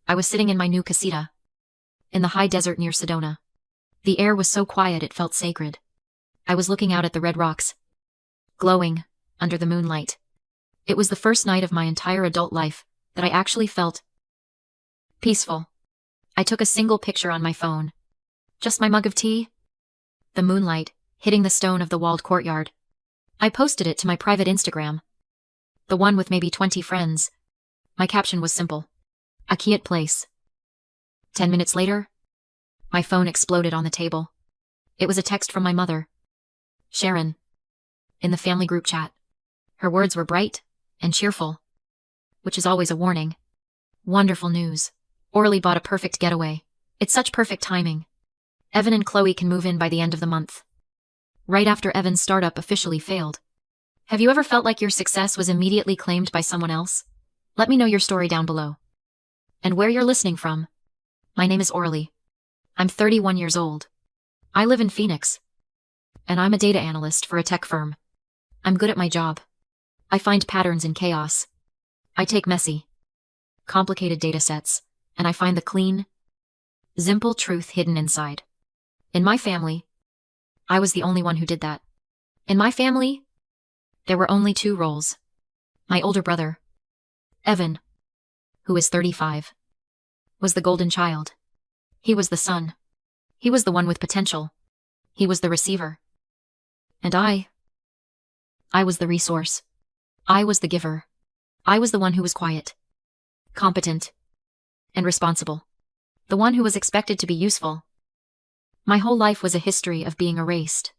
I was sitting in my new casita, in the high desert near Sedona. The air was so quiet it felt sacred. I was looking out at the red rocks, glowing under the moonlight. It was the first night of my entire adult life that I actually felt peaceful. I took a single picture on my phone. Just my mug of tea, the moonlight hitting the stone of the walled courtyard. I posted it to my private Instagram, the one with maybe 20 friends. My caption was simple: a quiet place. 10 minutes later, my phone exploded on the table. It was a text from my mother, Sharon, in the family group chat. Her words were bright and cheerful, which is always a warning. Wonderful news. Orly bought a perfect getaway. It's such perfect timing. Evan and Chloe can move in by the end of the month, right after Evan's startup officially failed. Have you ever felt like your success was immediately claimed by someone else? Let me know your story down below. And where you're listening from. My name is Orly. I'm 31 years old. I live in Phoenix. And I'm a data analyst for a tech firm. I'm good at my job. I find patterns in chaos. I take messy, complicated data sets, and I find the clean, simple truth hidden inside. In my family, I was the only one who did that. In my family, there were only two roles. My older brother, Evan, who is 35, was the golden child. He was the son. He was the one with potential. He was the receiver. And I was the resource. I was the giver. I was the one who was quiet, competent, and responsible. The one who was expected to be useful. My whole life was a history of being erased.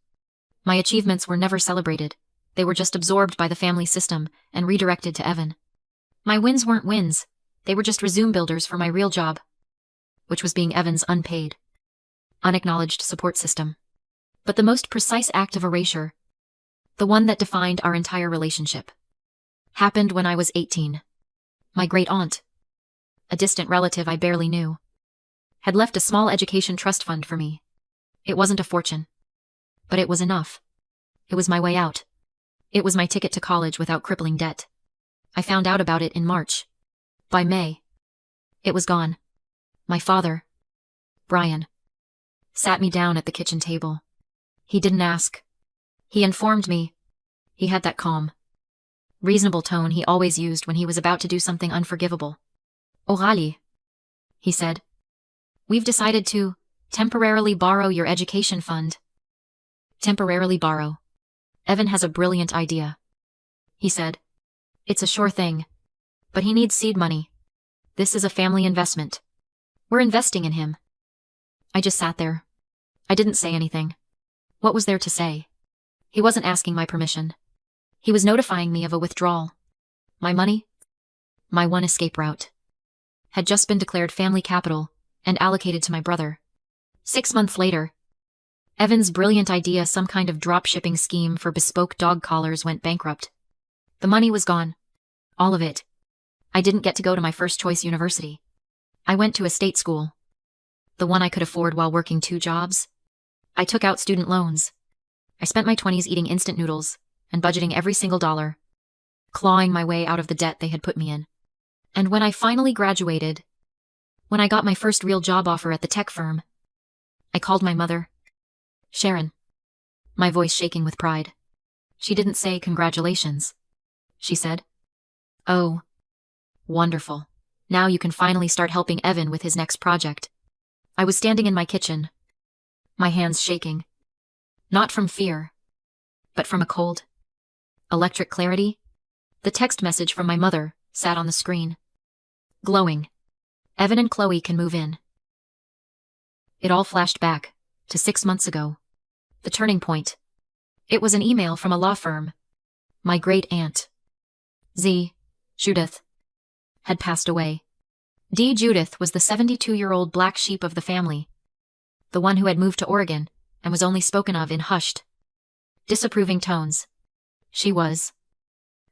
My achievements were never celebrated. They were just absorbed by the family system and redirected to Evan. My wins weren't wins. They were just resume builders for my real job, which was being Evan's unpaid, unacknowledged support system. But the most precise act of erasure, the one that defined our entire relationship, happened when I was 18. My great-aunt, a distant relative I barely knew, had left a small education trust fund for me. It wasn't a fortune, but it was enough. It was my way out. It was my ticket to college without crippling debt. I found out about it in March. By May, it was gone. My father, Brian, sat me down at the kitchen table. He didn't ask. He informed me. He had that calm, reasonable tone he always used when he was about to do something unforgivable. Orali, he said, we've decided to temporarily borrow your education fund. Temporarily borrow. Evan has a brilliant idea, he said. It's a sure thing, but he needs seed money. This is a family investment. We're investing in him. I just sat there. I didn't say anything. What was there to say? He wasn't asking my permission. He was notifying me of a withdrawal. My money, my one escape route, had just been declared family capital and allocated to my brother. 6 months later, Evan's brilliant idea, some kind of drop-shipping scheme for bespoke dog collars, went bankrupt. The money was gone. All of it. I didn't get to go to my first-choice university. I went to a state school, the one I could afford while working 2 jobs. I took out student loans. I spent my 20s eating instant noodles and budgeting every single dollar, clawing my way out of the debt they had put me in. And when I finally graduated, when I got my first real job offer at the tech firm, I called my mother, Sharon, my voice shaking with pride. She didn't say congratulations. She said, "Oh, wonderful. Now you can finally start helping Evan with his next project." I was standing in my kitchen, my hands shaking. Not from fear, but from a cold, electric clarity. The text message from my mother sat on the screen, glowing. Evan and Chloe can move in. It all flashed back to 6 months ago. The turning point. It was an email from a law firm. My great-aunt, Judith, had passed away. Judith was the 72-year-old black sheep of the family, the one who had moved to Oregon and was only spoken of in hushed, disapproving tones. She was,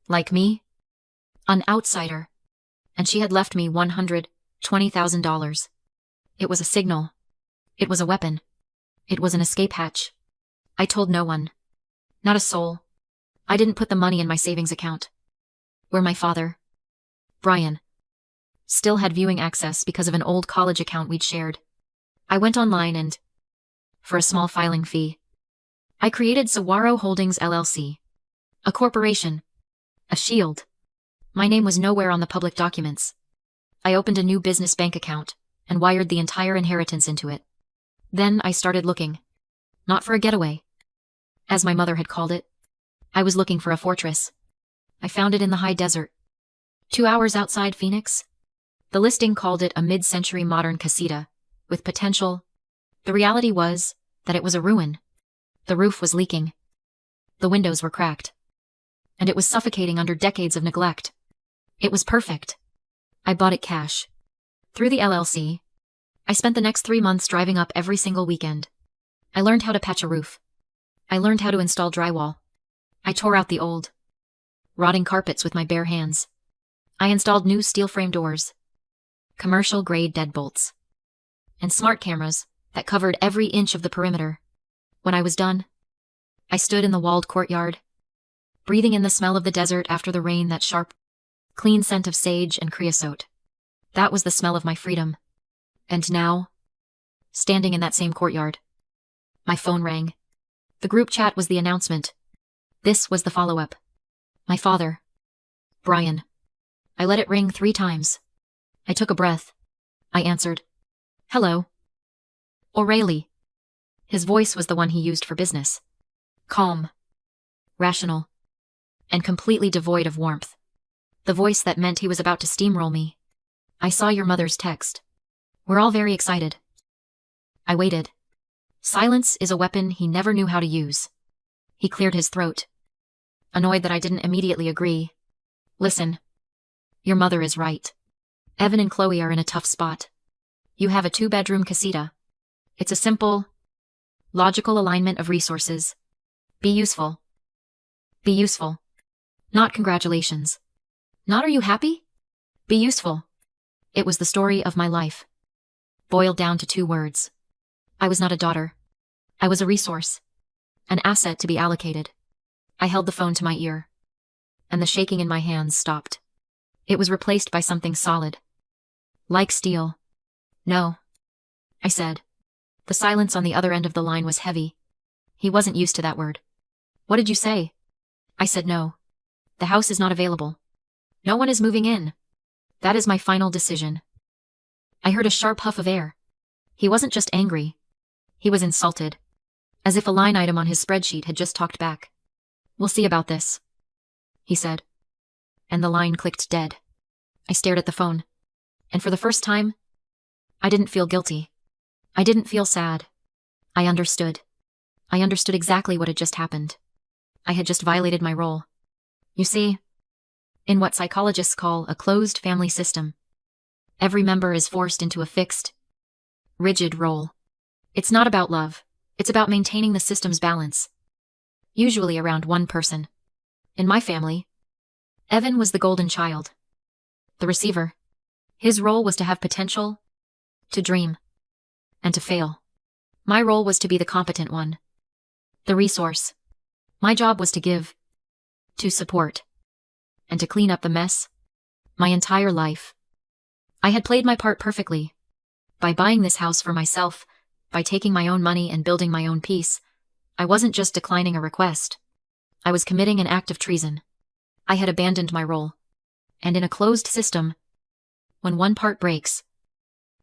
like me, an outsider, and she had left me $120,000. It was a signal. It was a weapon. It was an escape hatch. I told no one. Not a soul. I didn't put the money in my savings account, where my father, Brian, still had viewing access because of an old college account we'd shared. I went online and, for a small filing fee, I created Saguaro Holdings LLC. A corporation. A shield. My name was nowhere on the public documents. I opened a new business bank account and wired the entire inheritance into it. Then I started looking. Not for a getaway, as my mother had called it. I was looking for a fortress. I found it in the high desert, 2 hours outside Phoenix. The listing called it a mid-century modern casita, with potential. The reality was that it was a ruin. The roof was leaking. The windows were cracked. And it was suffocating under decades of neglect. It was perfect. I bought it cash. Through the LLC. I spent the next 3 months driving up every single weekend. I learned how to patch a roof. I learned how to install drywall. I tore out the old, rotting carpets with my bare hands. I installed new steel frame doors, commercial-grade deadbolts, and smart cameras that covered every inch of the perimeter. When I was done, I stood in the walled courtyard, breathing in the smell of the desert after the rain, that sharp, clean scent of sage and creosote. That was the smell of my freedom. And now, standing in that same courtyard, my phone rang. The group chat was the announcement. This was the follow-up. My father. Brian. I let it ring 3 times. I took a breath. I answered. Hello. O'Reilly. His voice was the one he used for business. Calm. Rational. And completely devoid of warmth. The voice that meant he was about to steamroll me. I saw your mother's text. We're all very excited. I waited. Silence is a weapon he never knew how to use. He cleared his throat. Annoyed that I didn't immediately agree. Listen. Your mother is right. Evan and Chloe are in a tough spot. You have a 2-bedroom casita. It's a simple, logical alignment of resources. Be useful. Be useful. Not congratulations. Not are you happy? Be useful. It was the story of my life. Boiled down to 2 words. I was not a daughter. I was a resource. An asset to be allocated. I held the phone to my ear. And the shaking in my hands stopped. It was replaced by something solid. Like steel. No. I said. The silence on the other end of the line was heavy. He wasn't used to that word. What did you say? I said no. The house is not available. No one is moving in. That is my final decision. I heard a sharp huff of air. He wasn't just angry. He was insulted. As if a line item on his spreadsheet had just talked back. We'll see about this, he said. And the line clicked dead. I stared at the phone. And for the first time, I didn't feel guilty. I didn't feel sad. I understood. I understood exactly what had just happened. I had just violated my role. You see, in what psychologists call a closed family system, every member is forced into a fixed, rigid role. It's not about love. It's about maintaining the system's balance. Usually around one person. In my family, Evan was the golden child. The receiver. His role was to have potential, to dream, and to fail. My role was to be the competent one. The resource. My job was to give, to support, and to clean up the mess. My entire life. I had played my part perfectly. By buying this house for myself, by taking my own money and building my own peace, I wasn't just declining a request. I was committing an act of treason. I had abandoned my role. And in a closed system, when one part breaks,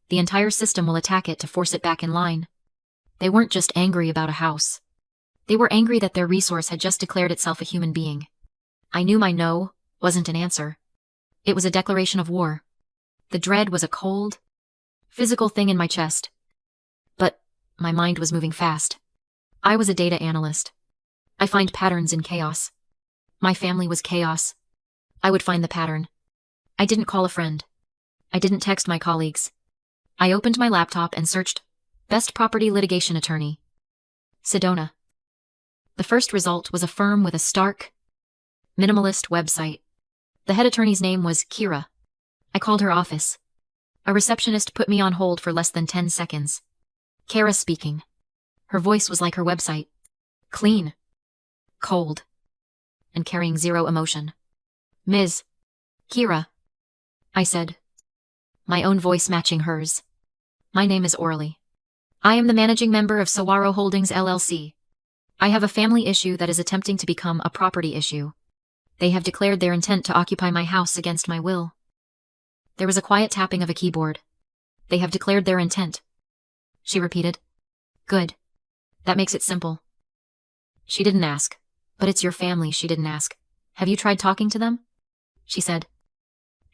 the entire system will attack it to force it back in line. They weren't just angry about a house. They were angry that their resource had just declared itself a human being. I knew my no wasn't an answer. It was a declaration of war. The dread was a cold, physical thing in my chest. But my mind was moving fast. I was a data analyst. I find patterns in chaos. My family was chaos. I would find the pattern. I didn't call a friend. I didn't text my colleagues. I opened my laptop and searched Best Property Litigation Attorney. Sedona. The first result was a firm with a stark, minimalist website. The head attorney's name was Kira. I called her office. A receptionist put me on hold for less than 10 seconds. Kara speaking. Her voice was like her website. Clean. Cold. And carrying zero emotion. Ms. Kira. I said. my own voice matching hers. My name is Orly. I am the managing member of Saguaro Holdings LLC. I have a family issue that is attempting to become a property issue. They have declared their intent to occupy my house against my will. There was a quiet tapping of a keyboard. They have declared their intent, she repeated. Good. That makes it simple. She didn't ask. But it's your family, she didn't ask. Have you tried talking to them? She said.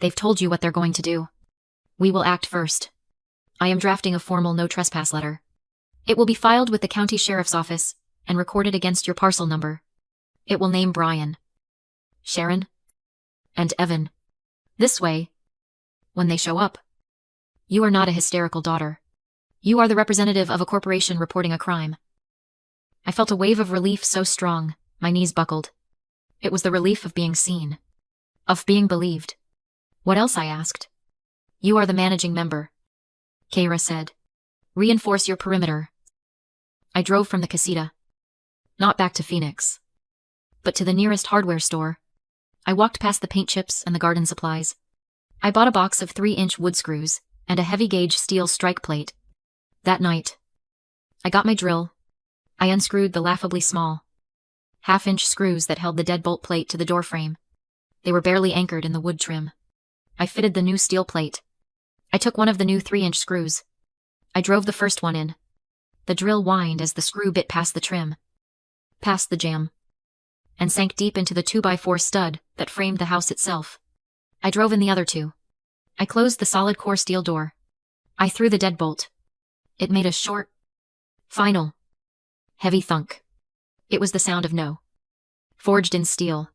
They've told you what they're going to do. We will act first. I am drafting a formal no trespass letter. It will be filed with the county sheriff's office and recorded against your parcel number. It will name Brian, Sharon, and Evan. This way, when they show up, you are not a hysterical daughter. You are the representative of a corporation reporting a crime. I felt a wave of relief so strong, my knees buckled. It was the relief of being seen. Of being believed. What else, I asked. You are the managing member, Keira said. Reinforce your perimeter. I drove from the casita. Not back to Phoenix, but to the nearest hardware store. I walked past the paint chips and the garden supplies. I bought a box of 3-inch wood screws and a heavy-gauge steel strike plate. That night, I got my drill. I unscrewed the laughably small, half-inch screws that held the deadbolt plate to the doorframe. They were barely anchored in the wood trim. I fitted the new steel plate. I took one of the new 3-inch screws. I drove the first one in. The drill whined as the screw bit past the trim, past the jamb, and sank deep into the 2x4 stud that framed the house itself. I drove in the other two. I closed the solid core steel door. I threw the deadbolt. It made a short, final, heavy thunk. It was the sound of no. Forged in steel.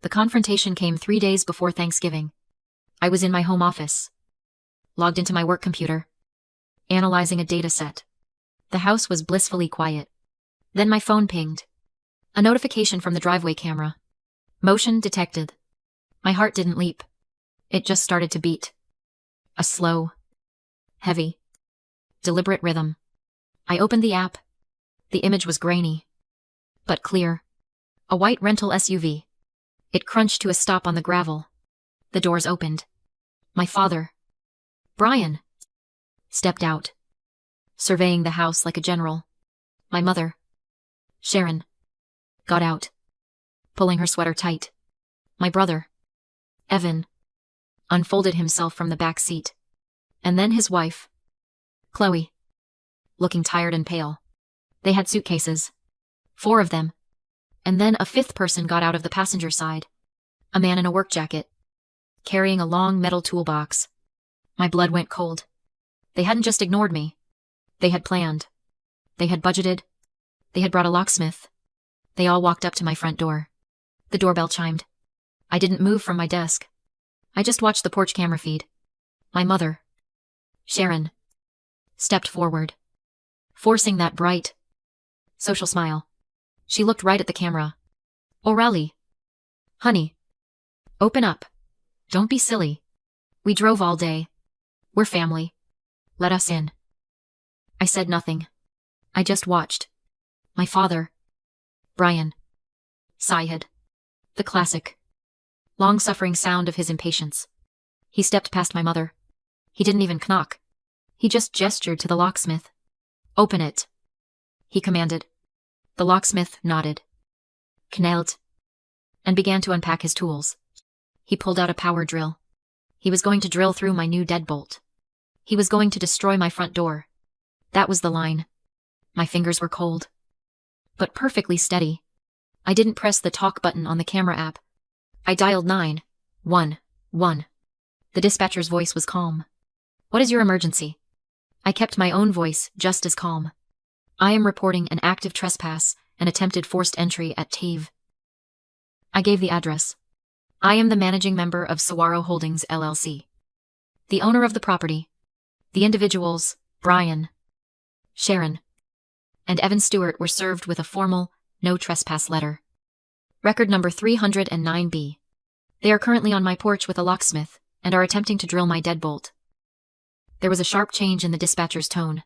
The confrontation came 3 days before Thanksgiving. I was in my home office, logged into my work computer, analyzing a data set. The house was blissfully quiet. Then my phone pinged. A notification from the driveway camera. Motion detected. My heart didn't leap. It just started to beat. A slow, heavy, deliberate rhythm. I opened the app. The image was grainy, but clear. A white rental SUV. It crunched to a stop on the gravel. The doors opened. My father, Brian, stepped out, surveying the house like a general. My mother, Sharon, got out, pulling her sweater tight. My brother, Evan, unfolded himself from the back seat. And then his wife, Chloe, looking tired and pale. They had suitcases. 4 of them. And then a 5th person got out of the passenger side. A man in a work jacket, carrying a long metal toolbox. My blood went cold. They hadn't just ignored me. They had planned. They had budgeted. They had brought a locksmith. They all walked up to my front door. The doorbell chimed. I didn't move from my desk. I just watched the porch camera feed. My mother, Sharon, stepped forward, forcing that bright, social smile. She looked right at the camera. O'Reilly. Honey. Open up. Don't be silly. We drove all day. We're family. Let us in. I said nothing. I just watched. My father, Brian, sighed. The classic, long-suffering sound of his impatience. He stepped past my mother. He didn't even knock. He just gestured to the locksmith. Open it, he commanded. The locksmith nodded, knelt, and began to unpack his tools. He pulled out a power drill. He was going to drill through my new deadbolt. He was going to destroy my front door. That was the line. My fingers were cold, but perfectly steady. I didn't press the talk button on the camera app. I dialed 911. The dispatcher's voice was calm. What is your emergency? I kept my own voice just as calm. I am reporting an active trespass and attempted forced entry at Tave. I gave the address. I am the managing member of Saguaro Holdings LLC. The owner of the property. The individuals, Brian, Sharon, and Evan Stewart, were served with a formal, no trespass letter. Record number 309B. They are currently on my porch with a locksmith and are attempting to drill my deadbolt. There was a sharp change in the dispatcher's tone.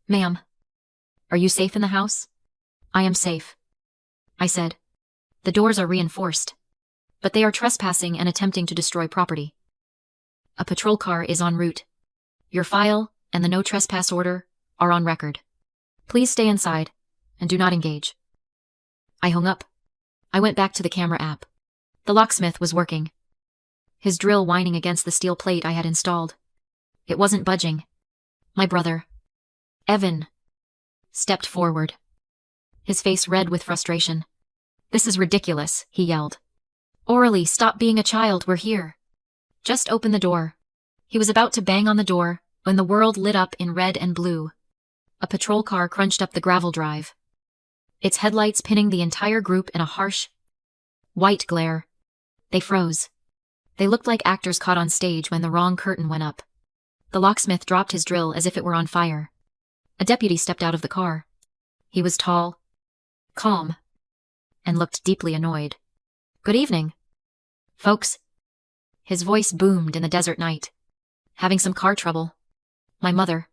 Ma'am, are you safe in the house? I am safe, I said. The doors are reinforced, but they are trespassing and attempting to destroy property. A patrol car is en route. Your file and the no trespass order are on record. Please stay inside and do not engage. I hung up. I went back to the camera app. The locksmith was working, his drill whining against the steel plate I had installed. It wasn't budging. My brother, Evan, stepped forward, his face red with frustration. This is ridiculous, he yelled. Orally, stop being a child, we're here. Just open the door. He was about to bang on the door when the world lit up in red and blue. A patrol car crunched up the gravel drive, its headlights pinning the entire group in a harsh, white glare. They froze. They looked like actors caught on stage when the wrong curtain went up. The locksmith dropped his drill as if it were on fire. A deputy stepped out of the car. He was tall, calm, and looked deeply annoyed. Good evening, folks. His voice boomed in the desert night. Having some car trouble. My mother,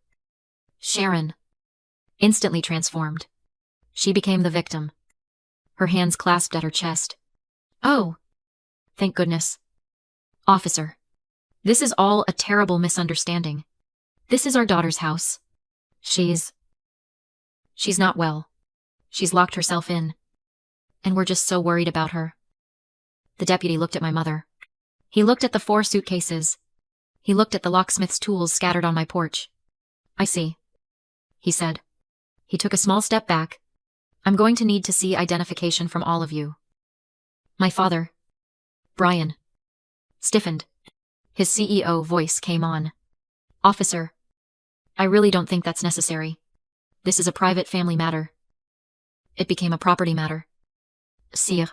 Sharon, instantly transformed. She became the victim, her hands clasped at her chest. Oh, thank goodness. Officer, this is all a terrible misunderstanding. This is our daughter's house. She's not well. She's locked herself in. And we're just so worried about her. The deputy looked at my mother. He looked at the 4 suitcases. He looked at the locksmith's tools scattered on my porch. I see, he said. He took a small step back. I'm going to need to see identification from all of you. My father, Brian, stiffened. His CEO voice came on. Officer, I really don't think that's necessary. This is a private family matter. It became a property matter. Sire,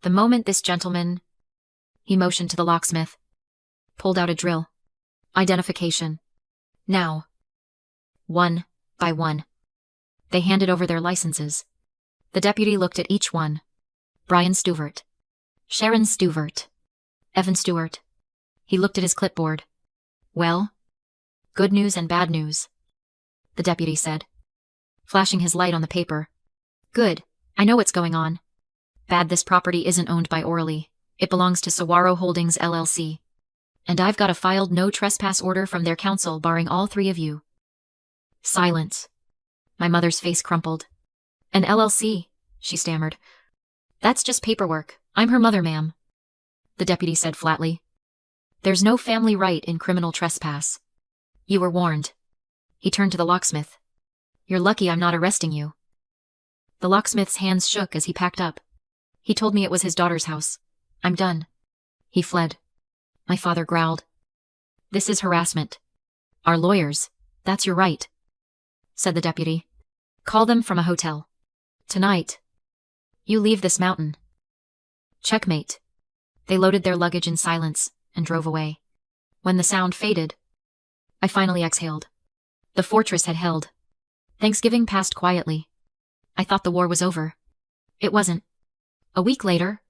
the moment this gentleman, he motioned to the locksmith, pulled out a drill. Identification. Now. One by one. They handed over their licenses. The deputy looked at each one. Brian Stewart. Sharon Stewart. Evan Stewart. He looked at his clipboard. Well, good news and bad news, the deputy said, flashing his light on the paper. Good, I know what's going on. Bad, this property isn't owned by Orally. It belongs to Saguaro Holdings LLC. And I've got a filed no trespass order from their counsel barring all 3 of you. Silence. My mother's face crumpled. An LLC, she stammered. That's just paperwork. I'm her mother, ma'am, the deputy said flatly. There's no family right in criminal trespass. You were warned. He turned to the locksmith. You're lucky I'm not arresting you. The locksmith's hands shook as he packed up. He told me it was his daughter's house. I'm done. He fled. My father growled. This is harassment. Our lawyers, that's your right, said the deputy. Call them from a hotel. Tonight. You leave this mountain. Checkmate. They loaded their luggage in silence and drove away. When the sound faded, I finally exhaled. The fortress had held. Thanksgiving passed quietly. I thought the war was over. It wasn't. A week later,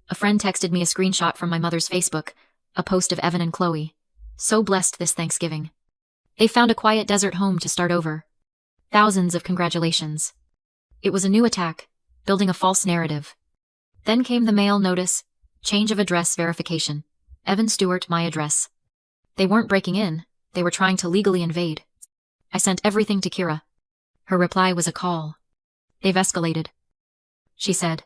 a friend texted me a screenshot from my mother's Facebook, a post of Evan and Chloe. So blessed this Thanksgiving. They found a quiet desert home to start over. Thousands of congratulations. It was a new attack, building a false narrative. Then came the mail notice, change of address verification. Evan Stewart, my address. They weren't breaking in, they were trying to legally invade. I sent everything to Kira. Her reply was a call. They've escalated, she said.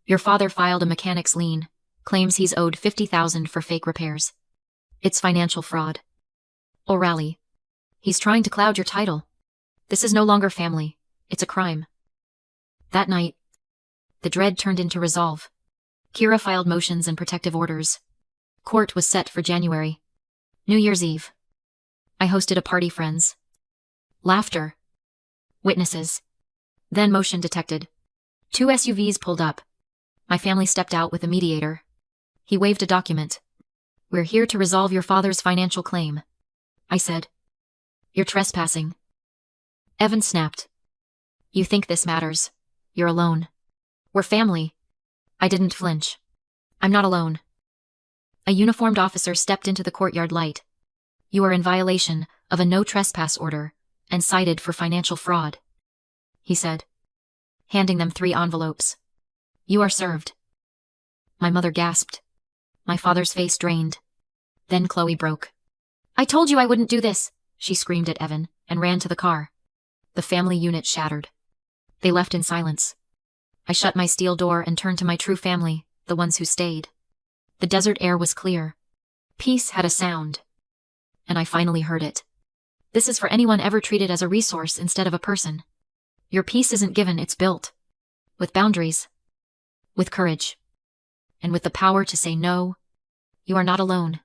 Your father filed a mechanic's lien, claims he's owed $50,000 for fake repairs. It's financial fraud. O'Reilly. He's trying to cloud your title. This is no longer family, it's a crime. That night, the dread turned into resolve. Kira filed motions and protective orders. Court was set for January. New Year's Eve. I hosted a party, friends. Laughter. Witnesses. Then motion detected. 2 SUVs pulled up. My family stepped out with a mediator. He waved a document. We're here to resolve your father's financial claim, I said. You're trespassing. Evan snapped. You think this matters? You're alone. We're family. I didn't flinch. I'm not alone. A uniformed officer stepped into the courtyard light. You are in violation of a no trespass order and cited for financial fraud, he said, handing them 3 envelopes. You are served. My mother gasped. My father's face drained. Then Chloe broke. I told you I wouldn't do this, she screamed at Evan and ran to the car. The family unit shattered. They left in silence. I shut my steel door and turned to my true family, the ones who stayed. The desert air was clear. Peace had a sound. And I finally heard it. This is for anyone ever treated as a resource instead of a person. Your peace isn't given, it's built. With boundaries. With courage. And with the power to say no. You are not alone.